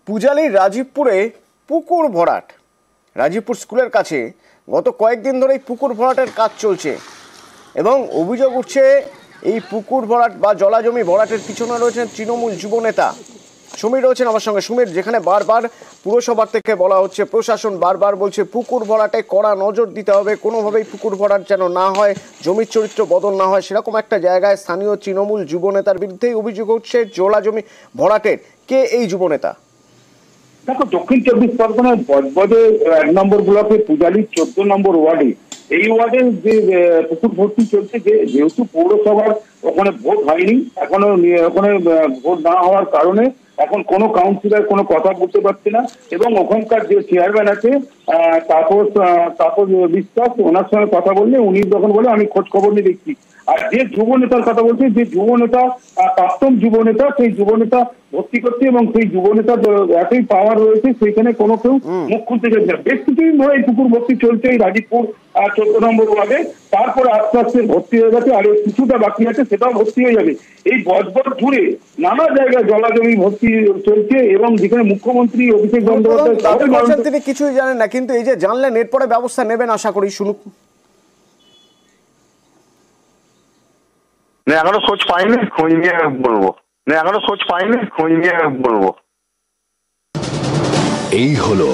পূজালীর রাজীবপুরে পুকুর ভরাট। রাজীবপুর স্কুলের কাছে গত কয়েকদিন ধরেই পুকুর ভরাটের কাজ চলছে এবং অভিযোগ উঠছে এই পুকুর ভরাট বা জলাজমি ভরাটের পিছনে রয়েছেন তৃণমূল যুবনেতা সমীর রয়েছেন আমার সঙ্গে। সমীর, যেখানে বারবার পুরসভার থেকে বলা হচ্ছে, প্রশাসন বারবার বলছে পুকুর ভরাটে কড়া নজর দিতে হবে, কোনোভাবেই পুকুর ভরাট যেন না হয়, জমির চরিত্র বদল না হয়, সেরকম একটা জায়গায় স্থানীয় তৃণমূল যুবনেতার বিরুদ্ধেই অভিযোগ উঠছে জলাজমি ভরাটের। কে এই যুবনেতা? দেখো, দক্ষিণ 24 পরগনার বজবজে 1 নম্বর ব্লকে পূজালী 14 নম্বর ওয়ার্ডে এই ওয়ার্ডে যে পুকুর ভর্তি চলছে, যেহেতু পৌরসভার ওখানে ভোট হয়নি এখনো, ওখানে ভোট না হওয়ার কারণে এখন কোনো কাউন্সিলর কোনো কথা বলতে পারছে না এবং ওখানকার যে চেয়ারম্যান আছে তাপস বিশ্বাস, ওনার সঙ্গে কথা বললে উনি যখন বলে আমি খোঁজ খবর নিয়ে দেখছি। আর যে যুব নেতার কথা বলছে, যে যুব নেতা প্রাক্তন যুব নেতা, সেই যুব নেতা ভর্তি করছে এবং সেই যুব নেতার এতই পাওয়ার রয়েছে সেখানে কোনো কেউ মুখ খুলতে চাইছে না। বেশ কিছুদিন ধরে এই পুকুর ভর্তি চলছে এই রাজীবপুর 14 নম্বর ওয়ার্ডে। তারপরে আস্তে আস্তে ভর্তি হয়ে গেছে, আর কিছুটা বাকি আছে সেটাও ভর্তি হয়ে যাবে। এই বজবজ জুড়ে নানা জায়গায় জলাজমি ভর্তি চলছে এবং যেখানে মুখ্যমন্ত্রী অভিষেক বন্দ্যোপাধ্যায় তিনি কিছুই জানেন না, কিন্তু এই যে জানলেন এরপরে ব্যবস্থা নেবেন আশা করি। শুনুক। এখনো খোঁজ পাইনি, খোঁজ নিয়ে বলবো। এখনো খোঁজ পাইনি, খোঁজ নিয়ে বলবো। এই হলো